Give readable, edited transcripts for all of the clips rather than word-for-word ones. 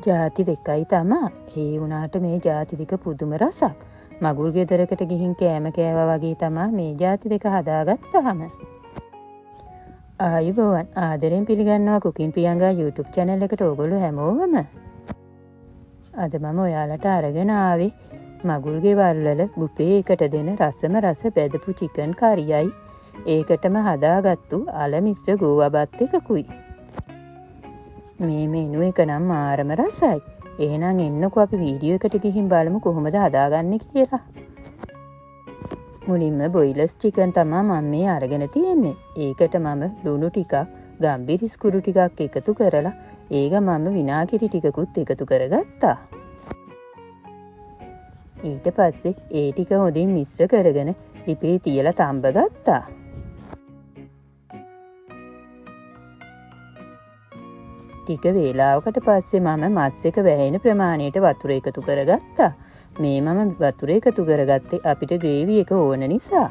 ජාති දෙකයි තමා. ඒ වුණාට මේ ජාති දෙක පුදුම රසක්. මගුල් ගෙදරකට ගිහින් කෑම කෑවා වගේ තමා මේ ජාති දෙක හදාගත්තාම. ආයුබෝවන් ආදරෙන් පිළිගන්නවා කුකින් ප්‍රියංගා YouTube channel එකට ඕගොල්ලෝ හැමෝම. අද මම ඔයාලට අරගෙන ආවේ මගුල් ගෙවල් වල බුෆේ එකට දෙන රසම රස බෙදපු චිකන් කරියයි ඒකටම හදාගත්තු අල මිශ්‍ර ගෝවා බත් එකකුයි. මේ මෙනු එක නම් මාරම රසයි. එහෙනම් එන්නකෝ අපි වීඩියෝ එකට ගිහින් බලමු කොහොමද හදාගන්නේ කියලා. මුලින්ම බොයිලර්ස් චිකන් තමයි මම මේ අරගෙන තියෙන්නේ. ඒකට මම ලුණු ටිකක්, ගම්බිරිස් කුඩු ටිකක් එකතු කරලා ඒක මම විනාගිරි ටිකකුත් එකතු කරගත්තා. ඊට පස්සේ ඒ ටික හොඳින් මිශ්‍ර කරගෙන ලිපේ තියලා තඹ ගත්තා. ටික වේලාවකට පස්සේ මම මස් එක වැහෙන ප්‍රමාණයට වතුර එකතු කරගත්තා. මේ මම වතුර එකතු කරගත්තේ අපිට ග්‍රේවි එක ඕන නිසා.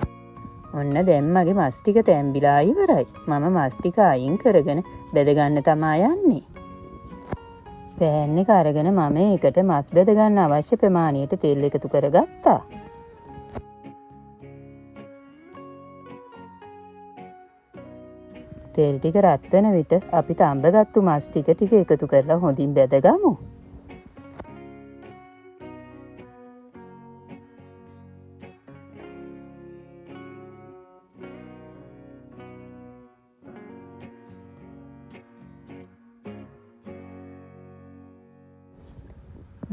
ඔන්න දැන් මගේ මස් ටික තැම්බිලා ඉවරයි. මම මස් ටික අයින් කරගෙන බෙද ගන්න තමයි යන්නේ. පෑන් එක අරගෙන මම ඒකට මස් බෙද ගන්න අවශ්‍ය ප්‍රමාණයට තෙල් එකතු කරගත්තා. තෙල් ටික රත් වෙන විට අපි තඹගත්තු මස් ටික එකතු කරලා හොඳින් බෙදගමු.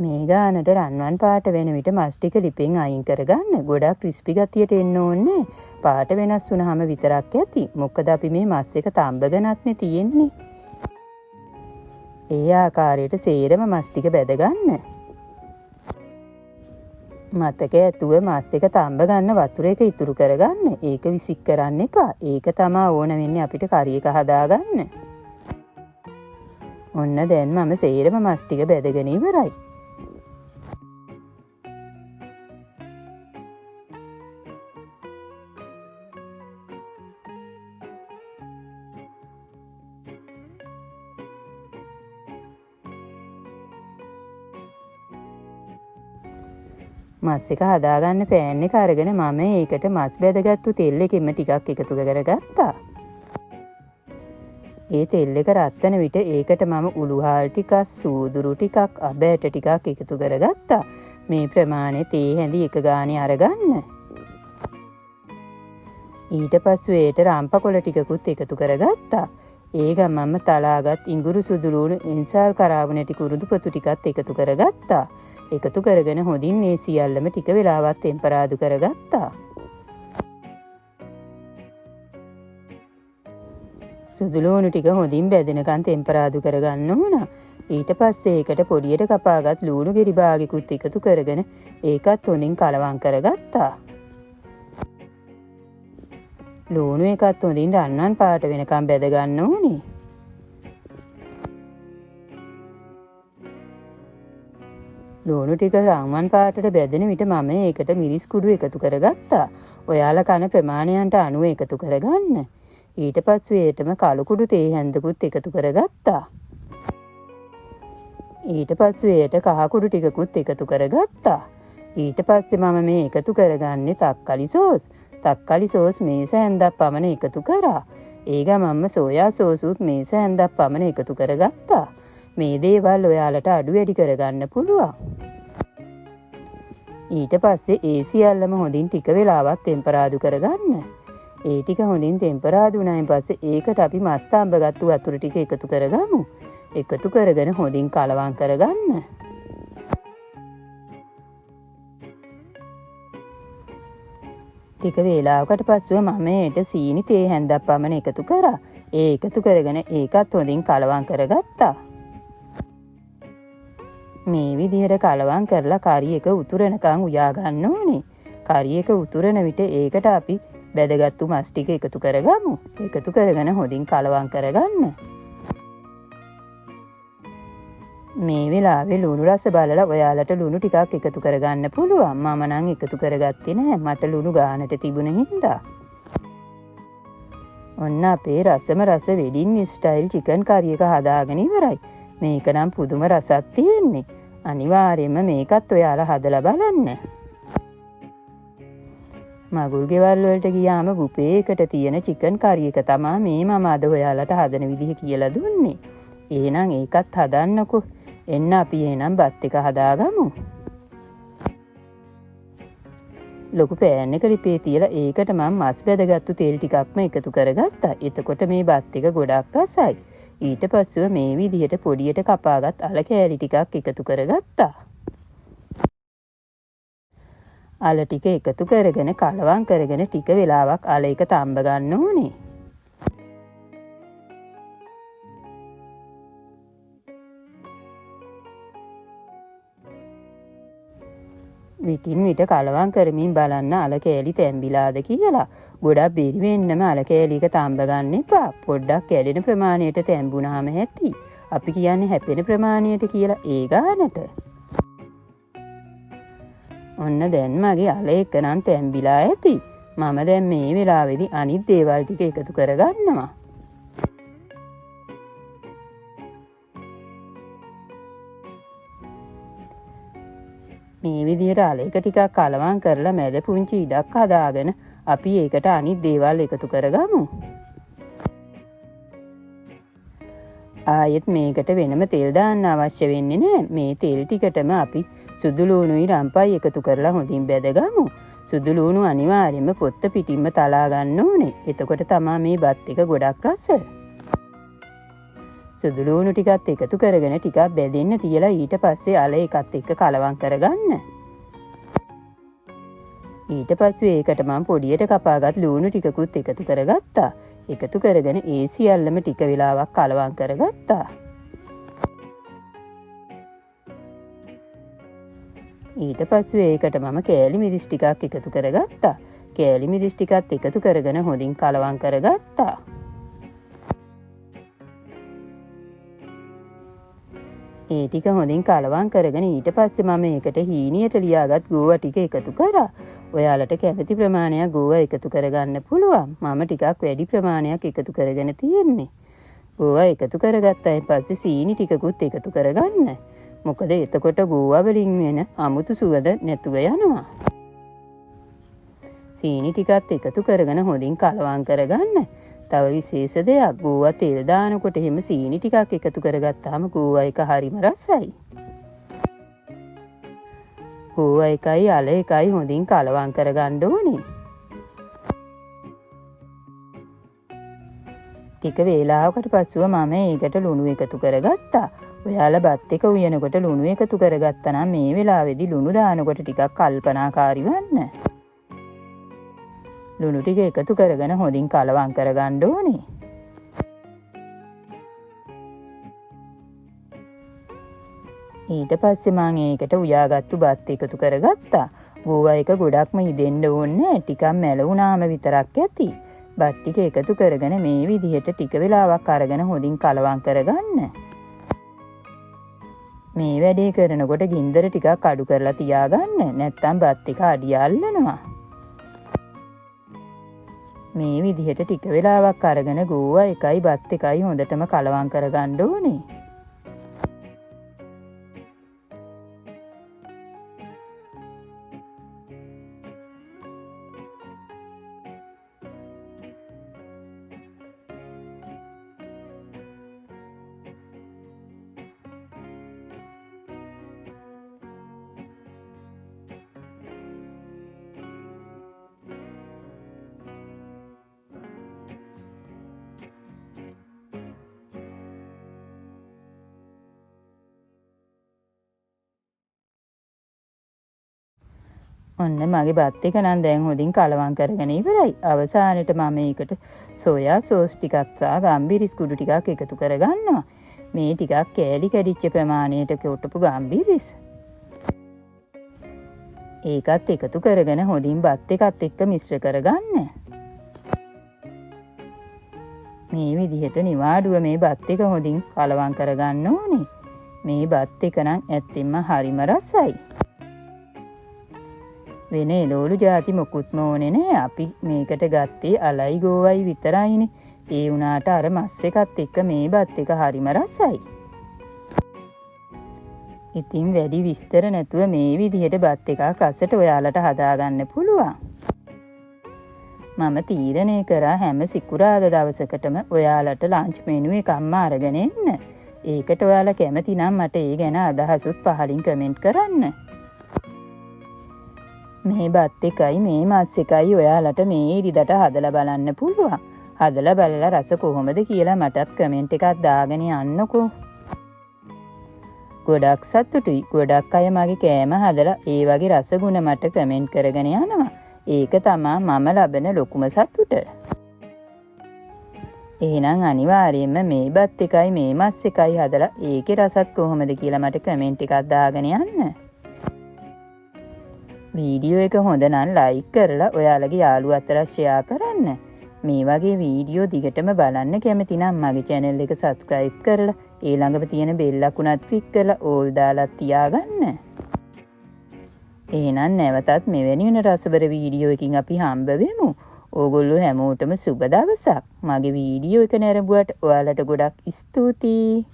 මේ ගානට රන්වන් පාට වෙන විට මස් ටික ලිපෙන් අයින් කරගන්න. ගොඩක් ක්‍රිස්පි ගතියට එන්න ඕනේ. පාට වෙනස් වුණාම විතරක් ඇති. මොකද අපි මේ මස් එක තඹගෙනත්නේ තියෙන්නේ. ඒ ආකාරයට සේරම මස් ටික බෙදගන්න. මතක ඇතුව මස් එක තඹ ගන්න වතුර එක ඉතුරු කරගන්න. ඒක විසික් කරන්න එපා. ඒක තමයි ඕන වෙන්නේ අපිට කරි එක හදාගන්න. ඔන්න දැන් මම සේරම මස් ටික බෙදගෙන ඉවරයි. මස් එක හදාගන්න පෑන් එක අරගෙන මම ඒකට මස් බෙදගත්තු තෙල් එකෙම ටිකක් එකතු කරගත්තා. ඒ තෙල් එක රත් වෙන විට ඒකට මම උළුහාල් ටිකක්, සූදුරු ටිකක්, අබෑට ටිකක් එකතු කරගත්තා. මේ ප්‍රමාණය තේ හැඳි එක ගානේ අරගන්න. ඊට පස්සේ ඒට රම්පකොළ ටිකකුත් එකතු කරගත්තා. ඒ ගමන්ම තලාගත් ඉඟුරු සුදුලුණු ඉන්සාල් කරාවුන ටික උරුදු පොතු ටිකත් එකතු කරගත්තා. එකතු කරගෙන හොඳින් මේ සියල්ලම ටික වෙලාවක් ටෙම්පරාදු කරගත්තා. සුදුලුණු ටික හොඳින් බැදෙනකන් ටෙම්පරාදු කරගන්න ඕන. ඊට පස්සේ ඒකට පොඩියට කපාගත් ලුණු ගෙඩි භාගිකුත් එකතු කරගෙන ඒකත් හොඳින් කලවම් කරගත්තා. ලුණු එකත් හොඳින් රන්වන් පාට වෙනකන් බෙද ගන්න ඕනේ. ලුණු ටික රන්වන් පාටට බෙදෙන විට මම ඒකට මිරිස් කුඩු එකතු කරගත්තා. ඔයාලා කන ප්‍රමාණයන්ට අනුව එකතු කරගන්න. ඊට පස්සේ ඒටම කළු කුඩු තේ හැන්දකුත් එකතු කරගත්තා. ඊට පස්සේ ඒට කහ කුඩු ටිකකුත් එකතු කරගත්තා. ඊට පස්සේ මම මේ එකතු කරගන්නේ තක්කලි සෝස්. තක්කලි සෝස් මේස හැන්දක් පමණ එකතු කරා. ඒ ගමන්ම සෝයා සෝසුත් මේස හැන්දක් පමණ එකතු කරගත්තා. මේ දේවල් ඔයාලට අඩු වැඩි කරගන්න පුළුවන්. ඊට පස්සේ ඒ සියල්ලම හොඳින් ටික වෙලාවක් ටෙම්පරාදු කරගන්න. ඒ ටික හොඳින් ටෙම්පරාදු වුණායින් පස්සේ ඒකට අපි මස් තඹගත්තු වතුර ටික එකතු කරගමු. එකතු කරගෙන හොඳින් කලවම් කරගන්න. ටික වේලාවකට පස්සෙ මම ඒට සීනි තේ හැන්දක් පමණ එකතු කරා. ඒ එකතු කරගෙන ඒකත් හොඳින් කලවම් කරගත්තා. මේ විදිහට කලවම් කරලා කරි එක උතුරනකන් උයා ගන්න ඕනේ. කරි එක උතුරන විට ඒකට අපි බෙදගත්තු මස් ටික එකතු කරගමු. එකතු කරගෙන හොඳින් කලවම් කරගන්න. මේ වෙලාවේ ලුණු රස බලලා ඔයාලට ලුණු ටිකක් එකතු කරගන්න පුළුවන්. මම නම් එකතු කරගත්තේ නැහැ. මට ලුණු ගානට තිබුණ හින්දා. ඔන්න අපේ රසම රස වෙඩින් ස්ටයිල් චිකන් කරි එක හදාගෙන ඉවරයි. මේක නම් පුදුම රසක් තියෙන්නේ. අනිවාර්යයෙන්ම මේකත් ඔයාලා හදලා බලන්න. මගුල් ගෙවල් වලට ගියාම බුපේ එකට තියෙන චිකන් කරි එක තමයි මේ මම අද ඔයාලට හදන විදිහ කියලා දුන්නේ. එහෙනම් ඒකත් හදන්නකෝ. එන්න අපි එහෙනම් බත් එක හදාගමු. ලොකු පෑන් එක ලිපේ තියලා ඒකට මම මස් බැදගත්තු තෙල් ටිකක්ම එකතු කරගත්තා. එතකොට මේ බත් එක ගොඩක් රසයි. ඊට පස්සෙ මේ විදිහට පොඩියට කපාගත් අල කෑලි ටිකක් එකතු කරගත්තා. අල ටික එකතු කරගෙන කලවම් කරගෙන ටික වෙලාවක් අල එක තඹ ගන්න ඕනේ. විටින් විට කලවම් කරමින් බලන්න අල කෑලි තැඹිලාද කියලා. ගොඩක් බෙරි වෙන්නම අල කෑලි එක තඹ ගන්න එපා. පොඩ්ඩක් කැඩෙන ප්‍රමාණයට තැඹුණාම ඇති. අපි කියන්නේ හැපෙන ප්‍රමාණයට කියලා ඒ ගානට. ඔන්න දැන් මගේ අල එක නම් තැඹිලා ඇති. මම දැන් මේ වෙලාවේදී අනිත් දේවල් ටික එකතු කරගන්නවා. මේ විදිහට අල එක ටිකක් කලවම් කරලා මැද පුංචි ඉඩක් හදාගෙන අපි ඒකට අනිත් දේවල් එකතු කරගමු. ආයෙත් මේකට වෙනම තෙල් දාන්න අවශ්‍ය වෙන්නේ නැහැ. මේ තෙල් ටිකටම අපි සුදු ලුණුයි රම්පයි එකතු කරලා හොඳින් බැදගමු. සුදු ලුණු අනිවාර්යයෙන්ම පොත්ත පිටින්ම තලා ගන්න ඕනේ. එතකොට තමයි මේ බත් එක ගොඩක් රස. සුදු ලුණු ටිකත් එකතු කරගෙන ටිකක් බැදෙන්න තියලා ඊට පස්සේ අල එකත් එක්ක කලවම් කරගන්න. ඊට පස්සේ ඒකට මම පොඩියට කපාගත් ලුණු ටිකකුත් එකතු කරගත්තා. එකතු කරගෙන ඒ සියල්ලම ටික වෙලාවක් කලවම් කරගත්තා. ඊට පස්සේ ඒකට මම කෑලි මිරිස් ටිකක් එකතු කරගත්තා. කෑලි මිරිස් ටිකත් එකතු කරගෙන හොඳින් කලවම් කරගත්තා. ඒ ටික හොඳින් කලවම් කරගෙන ඊට පස්සේ මම ඒකට හීනියට ලියාගත් ගෝවා ටික එකතු කරා. ඔයාලට කැමති ප්‍රමාණයක් ගෝවා එකතු කරගන්න පුළුවන්. මම ටිකක් වැඩි ප්‍රමාණයක් එකතු කරගෙන තියෙන්නේ. ගෝවා එකතු කරගත්තායින් පස්සේ සීනි ටිකකුත් එකතු කරගන්න. මොකද එතකොට ගෝවා වලින් වෙන අමුතු සුවඳ නැතුව යනවා. සීනි ටිකත් එකතු කරගෙන හොඳින් කලවම් කරගන්න. තව විශේෂ දෙයක් ගෝවා තෙල් දානකොට එහෙම සීනි ටිකක් එකතු කරගත්තාම ගෝවා එක හරිම රසයි. ගෝවා එකයි අල එකයි හොඳින් කලවම් කරගන්න ඕනේ. ටික වේලාවකට පස්සෙ මම ඒකට ලුණු එකතු කරගත්තා. ඔයාලා බත් එක උයනකොට ලුණු එකතු කරගත්තා නම් මේ වෙලාවේදී ලුණු දානකොට ටිකක් කල්පනාකාරී වන්න. ලුණු ටික එකතු කරගෙන හොඳින් කලවම් කරගන්න ඕනේ. ඊට පස්සේ මම ඒකට උයාගත්තු බත් එකතු කරගත්තා. ගෝවා එක ගොඩක්ම ඉදෙන්න ඕනේ. ටිකක් මැල වුණාම විතරක් ඇති. බත් ටික එකතු කරගෙන මේ විදිහට ටික වෙලාවක් අරගෙන හොඳින් කලවම් කරගන්න. මේ වැඩේ කරනකොට ගින්දර ටිකක් අඩු කරලා තියාගන්න. නැත්නම් බත් එක අඩිය අල්ලනවා. මේ විදිහට ටික වෙලාවක් අරගෙන ගෝවා එකයි බත් එකයි හොඳටම කලවම් කරගන්න ඕනේ. ඔන්න මගේ බත් එක නම් දැන් හොඳින් කලවම් කරගෙන ඉවරයි. අවසානයේ මම මේකට සෝයා සෝස් ටිකක් සහ ගම්බිරිස් කුඩු ටිකක් එකතු කරගන්නවා. මේ ටිකක් කෑලි කැඩිච්ච ප්‍රමාණයට කොටපු ගම්බිරිස්. ඒකත් එකතු කරගෙන හොඳින් බත් එකත් එක්ක මිශ්‍ර කරගන්න. මේ විදිහට නිවාඩුව මේ බත් එක හොඳින් කලවම් කරගන්න ඕනේ. මේ බත් එක නම් ඇත්තෙන්ම හරිම රසයි. වෙන එළවලු ಜಾති මොකුත්ම ඕනේ නෑ. අපි මේකට ගත්තේ අලයි ගෝවයි විතරයිනේ. ඒ වුණාට අර මස් එකත් එක්ක මේ බත් එක හරිම රසයි. ඉතින් වැඩි විස්තර නැතුව මේ විදිහට බත් එකක් රසට ඔයාලට හදාගන්න පුළුවන්. මම තීරණය කරා හැම සිකුරාදා දවසකටම ඔයාලට ලන්ච් මෙනු එකක්ම අරගෙන එන්න. ඒකට ඔයාලා කැමති නම් මට ඒ ගැන අදහසුත් පහලින් කමෙන්ට් කරන්න. මේ බත් එකයි මේ මස් එකයි ඔයාලට මේ ඉරිදට හදලා බලන්න පුළුවන්. හදලා බලලා රස කොහොමද කියලා මටත් කමෙන්ට් එකක් දාගෙන යන්නකෝ. ගොඩක් සතුටුයි. ගොඩක් අය මගේ කෑම හදලා ඒ වගේ රසගුණ මට කමෙන්ට් කරගෙන යනවා. ඒක තමා මම ලබන ලොකුම සතුට. එහෙනම් අනිවාර්යයෙන්ම මේ බත් එකයි මේ මස් එකයි හදලා ඒකේ රසත් කොහොමද කියලා මට කමෙන්ට් එකක් දාගෙන යන්න. වීඩියෝ එක හොඳ නම් ලයික් කරලා ඔයාලගේ යාළුවෝ අතර ෂෙයා කරන්න. මේ වගේ වීඩියෝ දිගටම බලන්න කැමති නම් මගේ channel එක subscribe කරලා ඒ ළඟම තියෙන bell අකුණත් click කරලා all දාලා තියාගන්න. එහෙනම් නැවතත් මෙවැනි වෙන රසබර වීඩියෝ එකකින් අපි හම්බ වෙමු. ඕගොල්ලෝ හැමෝටම සුබ දවසක්. මගේ වීඩියෝ එක නැරඹුවට ඔයාලට ගොඩක් ස්තුතියි.